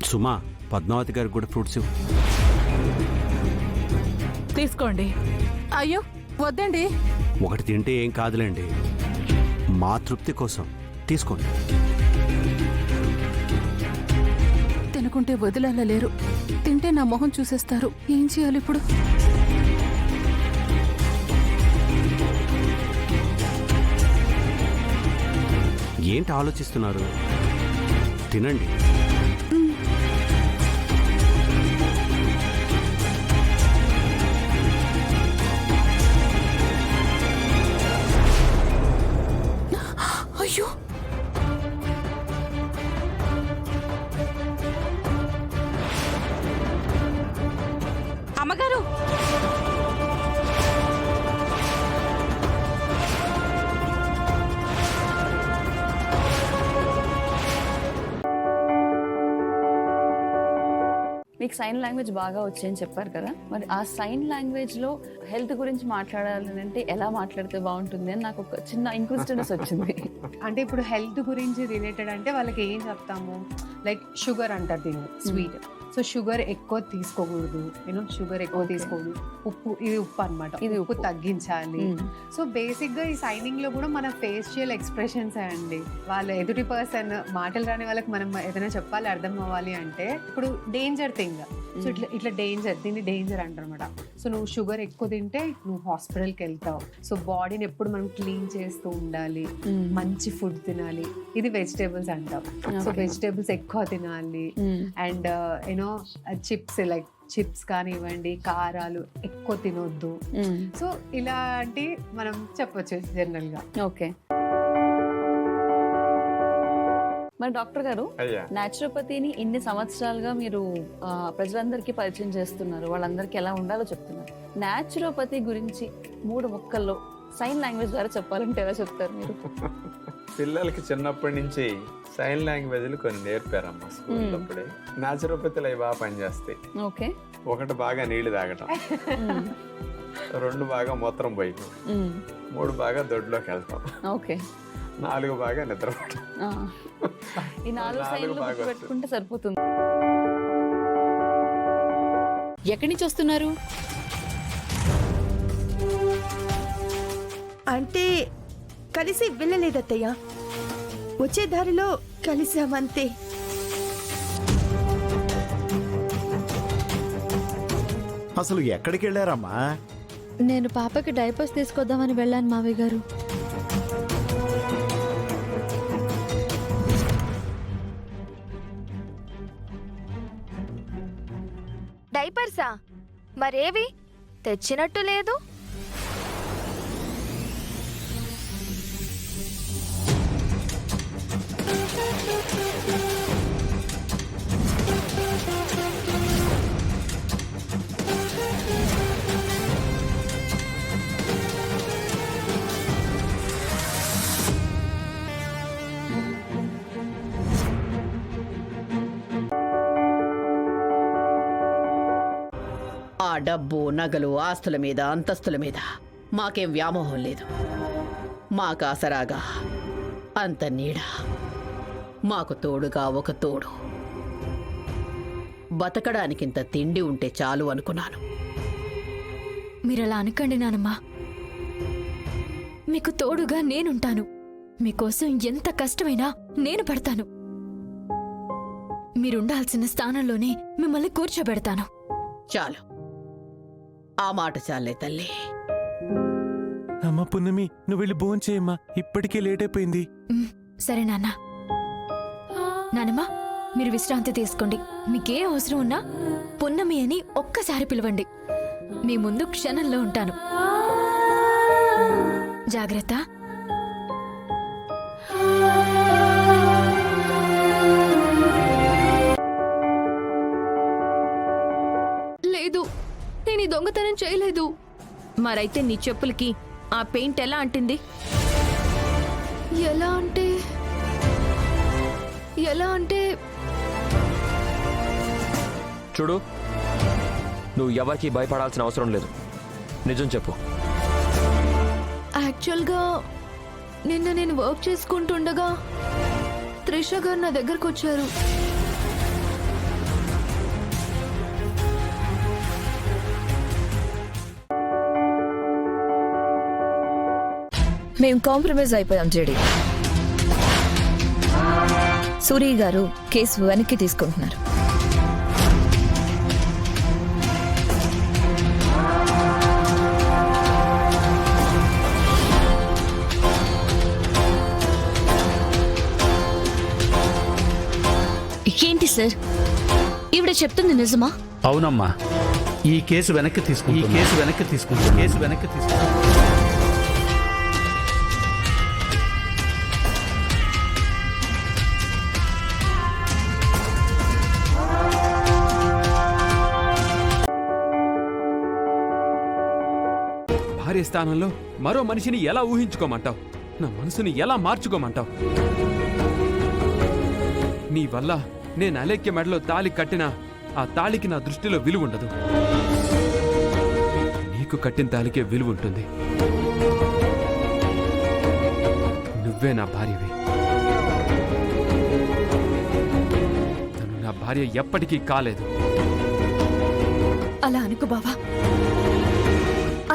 సుమా, పద్మావతి గారికి కూడా ఫ్రూట్స్ ఇవ్వు. తీసుకోండి. అయ్యో వద్దండి. ఒకటి తింటే ఏం కాదులేండి, మా తృప్తి కోసం తీసుకోండి. తినుకుంటే వదిలేలా లేరు, తింటే నా మొహం చూసేస్తారు. ఏం చేయాలి ఇప్పుడు? ఏంటి ఆలోచిస్తున్నారు? తినండి. అయ్యో అమ్మగారు, మీకు సైన్ లాంగ్వేజ్ బాగా వచ్చాయని చెప్పారు కదా, మరి ఆ సైన్ లాంగ్వేజ్ లో హెల్త్ గురించి మాట్లాడాలని అంటే ఎలా మాట్లాడితే బాగుంటుంది అని నాకు ఒక చిన్న ఇంక్విజిటివ్నెస్ వచ్చింది. అంటే ఇప్పుడు హెల్త్ గురించి రిలేటెడ్ అంటే వాళ్ళకి ఏం చెప్తాము, లైక్ షుగర్ అంటారు దీన్ని, స్వీట్. సో షుగర్ ఎక్కువ తీసుకోకూడదు, షుగర్ ఎక్కువ తీసుకోకూడదు. ఉప్పు, ఇది ఉప్పు అనమాట, ఇది ఉప్పు తగ్గించాలి. సో బేసిక్ గా ఈ సైనింగ్ లో కూడా మన ఫేషియల్ ఎక్స్ప్రెషన్స్ అండి. వాళ్ళ ఎదుటి పర్సన్ మాటలు రాని వాళ్ళకి మనం ఏదైనా చెప్పాలి, అర్థం అవ్వాలి అంటే ఇప్పుడు డేంజర్ థింగ్. సో ఇట్లా డేంజర్, దీన్ని డేంజర్ అంటారనమాట. సో నువ్వు షుగర్ ఎక్కువ తింటే నువ్వు హాస్పిటల్కి వెళ్తావు. సో బాడీని ఎప్పుడు మనం క్లీన్ చేస్తూ ఉండాలి, మంచి ఫుడ్ తినాలి. ఇది వెజిటేబుల్స్ అంటాం. సో వెజిటేబుల్స్ ఎక్కువ తినాలి. అండ్ చిప్స్, లైక్ చిప్స్ కానివ్వండి, కారాలు ఎక్కువ తినొద్దు. సో ఇలాంటి మనం చెప్పొచ్చు జనరల్ గా. ఓకే, మరి డాక్టర్ గారు, న్యాచురోపతిని ఇన్ని సంవత్సరాలుగా మీరు ప్రజలందరికీ పరిచయం చేస్తున్నారు, వాళ్ళందరికీ ఎలా ఉండాలో చెప్తున్నారు. న్యాచురోపతి గురించి 3 ముక్కల్లో సైన్ లాంగ్వేజ్ ద్వారా చెప్పాలంటే ఎలా చెప్తారు మీరు? పిల్లలకి చిన్నప్పటి నుంచి సైన్ లాంగ్వేజ్లు కొన్ని నేర్పారమ్మా స్కూల్లో. అప్పుడే న్యాచురోపతిలు అవి బాగా పనిచేస్తాయి. ఓకే, 1 బాగా నీళ్లు తాగటం, 2 బాగా మూత్రం పోయటం, 3 బాగా దొడ్లోకి వెళ్తాం, ఓకే, 4 బాగా నిద్రపోవటం. ఈ 4 సైన్లు పెట్టుకుంటే సరిపోతుంది. ఎక్కడి నుంచి వస్తున్నారు? అంటే కలిసి వెళ్ళలేదత్తయ్య, వచ్చే దారిలో కలిసామంతే. అసలు ఎక్కడికి వెళ్ళారమ్మా? నేను పాపకి డైపర్స్ తీసుకొద్దామని వెళ్ళాను మావయ్య గారు. డైపర్సా? మరేవి తెచ్చినట్టు లేదు. ఆ డబ్బు, నగలు, ఆస్తుల మీద, అంతస్తుల మీద మాకేం వ్యామోహం లేదు. మాకు ఆసరాగా అంత నీడ, మాకు తోడుగా ఒక తోడు. బతకడానికింత తిండి ఉంటే చాలు అనుకున్నాను. మీరలా అనకండి నానమ్మా. మీకు తోడుగా నేనుంటాను. మీకోసం ఎంత కష్టమైనా నేను పడతాను. మీరుండాల్సిన స్థానంలోనే మిమ్మల్ని కూర్చోబెడతాను. చాలు, ఆ మాట చాలే తల్లి. అమ్మ పున్నమి, నువ్వు వెళ్ళి భోంచేయమ్మా, ఇప్పటికే లేట్ అయిపోయింది. సరే నాన్న. నానమ్మా, మీరు విశ్రాంతి తీసుకోండి. మీకే అవసరం ఉన్నా పున్నమి అని ఒక్కసారి పిలవండి. మీ ముందు క్షణంలో ఉంటాను. జాగ్రత్త. లేదు, నేను ఈ దొంగతనం చేయలేదు. మరైతే నీ చెప్పులకి ఆ పెయింట్ ఎలా అంటింది? ఎలా అంటే చూడు, నువ్వు ఎవరికి భయపడాల్సిన అవసరం లేదు. నిజం చెప్పు. యాక్చువల్గా నిన్న నేను వర్క్ చేసుకుంటుండగా త్రిష గారు నా దగ్గరకు వచ్చారు. మేం కాంప్రమైజ్ అయిపోయాం జేడి. సూరి గారు కేసు వెనక్కి తీసుకుంటున్నారు. ఏంటి సార్ ఈవిడ చెప్తుంది నిజమా? అవునమ్మా, ఈ కేసు వెనక్కి తీసుకుంటా. భార్య స్థానంలో మరో మనిషిని ఎలా ఊహించుకోమంటావు? నా మనసుని ఎలా మార్చుకోమంటావు? నీ వల్ల నేను అలేఖ్య మెడలో తాళి కట్టినా ఆ తాళికి నా దృష్టిలో విలువ ఉండదు. నీకు కట్టిన తాళికే విలువ ఉంటుంది. నువ్వే నా భార్యవి. తను నా భార్య ఎప్పటికీ కాలేదు. అలా అనుకు బావా.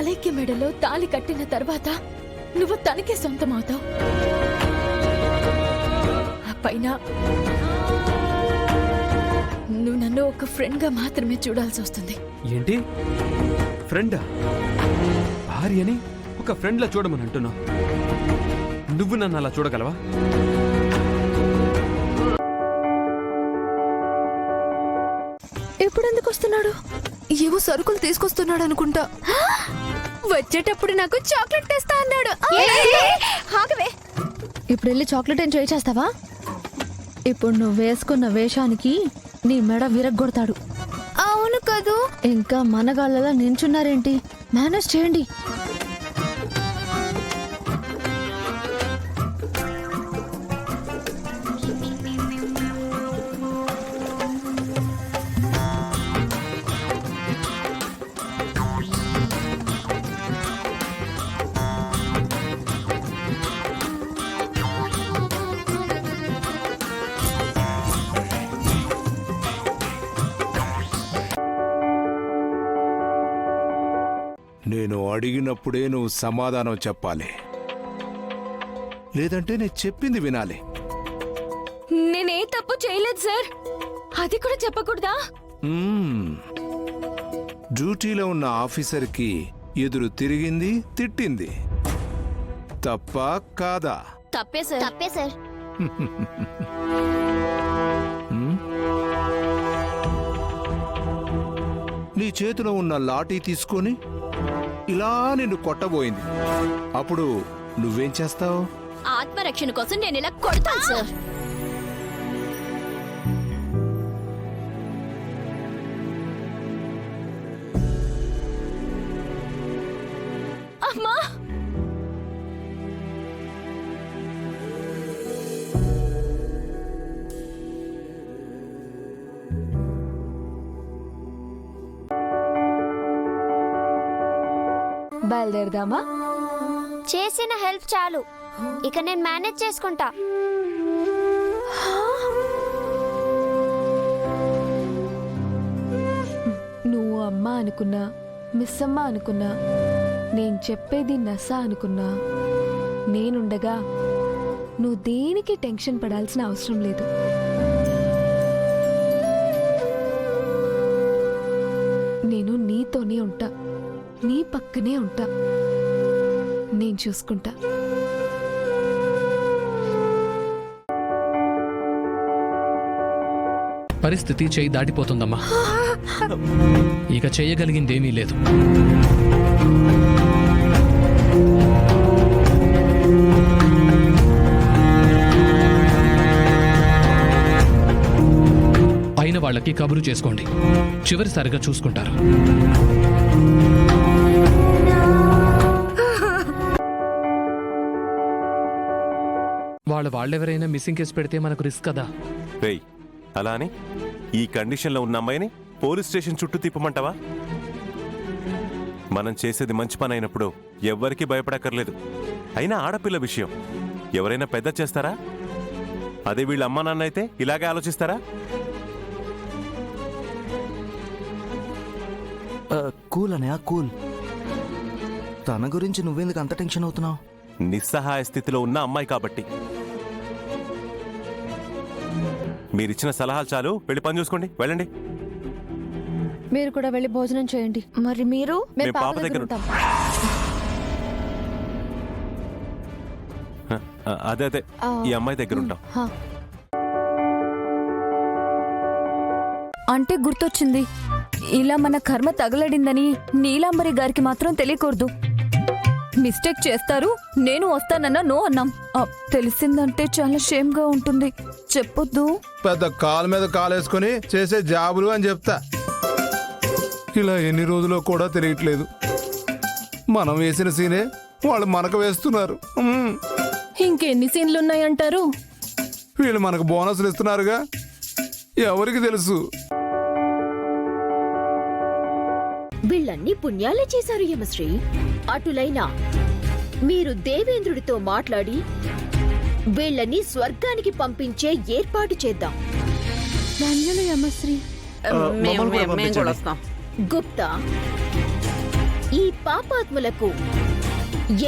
అలేఖ్య మెడలో తాళి కట్టిన తర్వాత నువ్వు తనకే సొంతమవుతావు. ఆ పైన నువ్వు నన్ను ఒక ఫ్రెండ్ గా మాత్రమే చూడాల్సి వస్తుంది. ఏంటి ఫ్రెండా? భార్యని ఒక ఫ్రెండ్లా చూడమని అంటున్నావు. నువ్వు నన్ను అలా చూడగలవా? ఎప్పుడెందుకు వస్తున్నాడు? ఏవో సరుకులు తీసుకొస్తున్నాడు అనుకుంటా. వచ్చేటప్పుడు నాకు చాక్లెట్ తెస్తా అన్నాడు. ఇప్పుడు వెళ్ళి చాక్లెట్ ఎంజాయ్ చేస్తావా? ఇప్పుడు నువ్వు వేసుకున్న వేషానికి నీ మెడ విరగ్గొడతాడు. అవును కదూ. ఇంకా మనగాళ్ళలా నించున్నారేంటి? మేనేజ్ చేయండి. నేను అడిగినప్పుడే నువ్వు సమాధానం చెప్పాలి, లేదంటే నేను చెప్పింది వినాలి. నేనే తప్పు చేయలేదు సార్. అది కూడా చెప్పకూడదా? డ్యూటీలో ఉన్న ఆఫీసర్కి ఎదురు తిరిగింది, తిట్టింది. తప్ప కాదా? తప్పే సార్. నీ చేతిలో ఉన్న లాఠీ తీసుకొని ఇలా నిన్ను కొట్టబోయింది. అప్పుడు నువ్వేం చేస్తావు? ఆత్మరక్షణ కోసం నేను ఇలా కొడతాను సార్. అమ్మా! బయలుదేరదామా? చేసిన హెల్ప్ చాలు, ఇక నేను మేనేజ్ చేసుకుంటా. నువ్వు అమ్మ అనుకున్నా, మిస్ అమ్మ అనుకున్నా, నేను చెప్పేది నస అనుకున్నా, నేనుండగా నువ్వు దేనికి టెన్షన్ పడాల్సిన అవసరం లేదు. నేను నీతోనే ఉంటా, నీ పక్కనే ఉంటా. నేను చూసుకుంటా. పరిస్థితి చేయి దాటిపోతుందమ్మా. ఇక చేయగలిగిందేమీ లేదు. అయిన వాళ్ళకి కబురు చేసుకోండి, చివరిసారిగా చూసుకుంటారు. వాళ్ళెవరైనా మిస్సింగ్ కేసు పెడితే మనకు రిస్క్ కదా. అలా అని ఈ కండిషన్లో ఉన్న అమ్మాయిని పోలీస్ స్టేషన్ చుట్టూ తిప్పమంటావా? మనం చేసేది మంచి పని అయినప్పుడు ఎవ్వరికీ భయపడక్కర్లేదు. అయినా ఆడపిల్ల విషయం ఎవరైనా పెద్ద చేస్తారా? అదే వీళ్ళ అమ్మా నాన్న అయితే ఇలాగే ఆలోచిస్తారా? Cool Anaya cool. తన గురించి నువ్వెందుకు అంత టెన్షన్ అవుతున్నావు? నిస్సహాయ స్థితిలో ఉన్న అమ్మాయి కాబట్టి. మీరిచ్చిన సలహాలు చాలు, వెళ్ళి పని చూసుకోండి, వెళ్ళండి. మీరు కూడా వెళ్ళి భోజనం చేయండి. మరి మీరు? మేము పాప దగ్గర ఉంటాం. అదే ఈ అమ్మాయి దగ్గర ఉంటాం. అంటే గుర్తొచ్చింది, ఇలా మన కర్మ తగలడిందని నీలాంబరి గారికి మాత్రం తెలియకూడదు. మిస్టేక్ చేస్తారు, నేను వస్తానన్నా నో అన్నాం. తెలిసిందంటే చాలా షేమ్గా ఉంటుంది, చెప్పొద్దు. పెద్ద కాలు మీద కాలేసుకొని చేసే జాబులు అని చెప్తా. ఇలా ఎన్ని రోజులో కూడా తెలియట్లేదు. మనం వేసిన సీనే వాళ్ళు మనకు వేస్తున్నారు. ఇంకెన్ని సీన్లున్నాయంటారు? వీళ్ళు మనకు బోనస్లు ఇస్తున్నారుగా, ఎవరికి తెలుసు. వీళ్ళన్ని పుణ్యాలే చేశారు యమశ్రీ. అటులైనా మీరు దేవేంద్రుడితో మాట్లాడి వీళ్ళని స్వర్గానికి పంపించే ఏర్పాటు చేద్దాం. ధన్యులు యమశ్రీ. మేము కూడా వస్తాం. గుప్తా, ఈ పాపాత్ములకు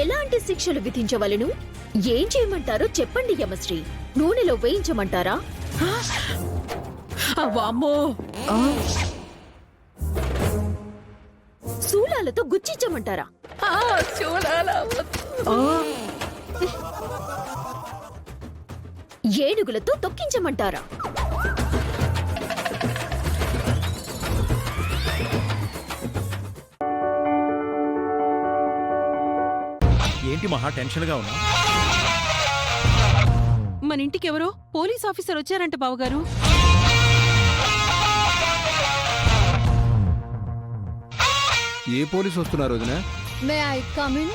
ఎలాంటి శిక్షలు విధించవలను, ఏం చేయమంటారో చెప్పండి యమశ్రీ. నూనెలో వేయించమంటారా? వామ్మో, శూలాలతో గుచ్చించమంటారా? ఏనుగులతో తొక్కించమంటారా? ఏంటి మహా టెన్షన్గా ఉన్నా? మన ఇంటికి ఎవరో పోలీస్ ఆఫీసర్ వచ్చారంట బావగారు. ఏ పోలీసు వస్తున్నారు వదినా? May I come in?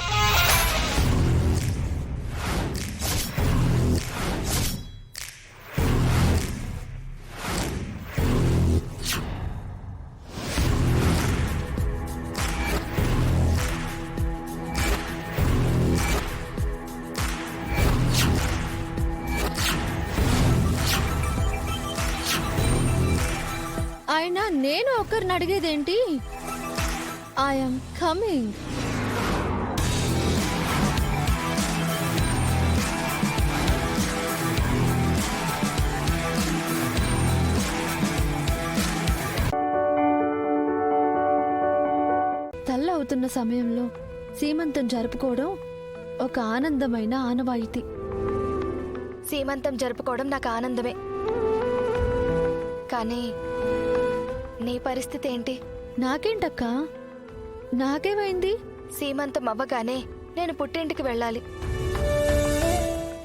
అయినా నేను ఒకరిని అడిగేదేంటి? I'm coming. తెల్లవుతున్న సమయంలో సీమంతం జరుపుకోవడం ఒక ఆనందమైన ఆనవాయితీ. సీమంతం జరుపుకోవడం నాకు ఆనందమే, కానీ నీ పరిస్థితి ఏంటి? నాకేంటక్క, నాకేమైంది? సీమంతం అవ్వగానే నేను పుట్టింటికి వెళ్ళాలి.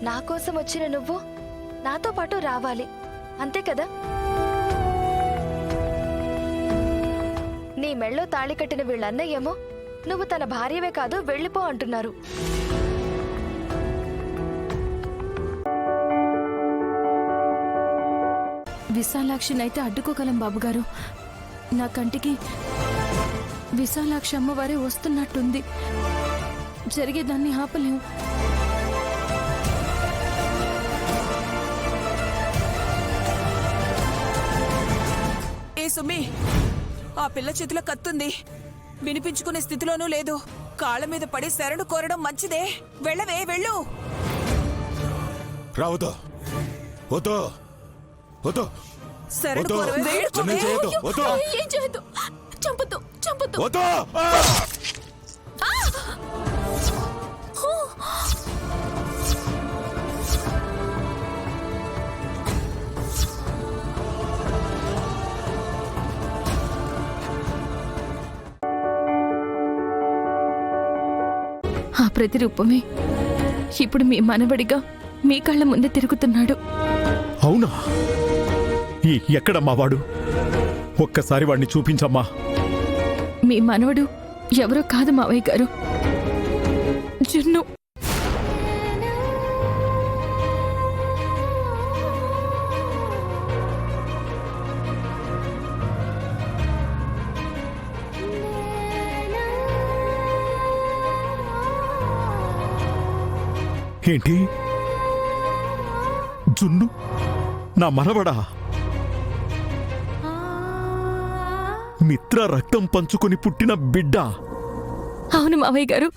నా కోసం వచ్చిన నువ్వు నాతో పాటు రావాలి, అంతే కదా? నీ మెళ్ళో తాళి కట్టిన వీళ్ళన్నయ్యేమో నువ్వు తన భార్యవే కాదు వెళ్ళిపో అంటున్నారు. విశాలాక్షినైతే అడ్డుకోగలం బాబుగారు. నా కంటికి విశాలాక్షి అమ్మవారే వస్తున్నట్టుంది. జరిగేదాన్ని ఆపలేము. ఏ సుమ్మి, ఆ పిల్ల చేతిలో కత్తుంది, వినిపించుకునే స్థితిలోనూ లేదు. కాళ్ళ మీద పడి శరణు కోరడం మంచిదే. వెళ్ళవే, వెళ్ళు. రావద్దు, వద్దు, వద్దు, శరణు కోరవే, వేడుకోవే. ఏం చేయొద్దు, చంపొద్దు, చంపొద్దు. ఆ ప్రతిరూపమే ఇప్పుడు మీ మనవడిగా మీ కళ్ళ ముందే తిరుగుతున్నాడు. అవునా? ఎక్కడమ్మా వాడు? ఒక్కసారి వాడిని చూపించమ్మా. మీ మనవడు ఎవరో కాదు మావయ్య గారు, జున్ను. ఏంటి? జున్ను నా మనవడా? మిత్ర రక్తం పంచుకొని పుట్టిన బిడ్డ? అవును మావయ్య గారు.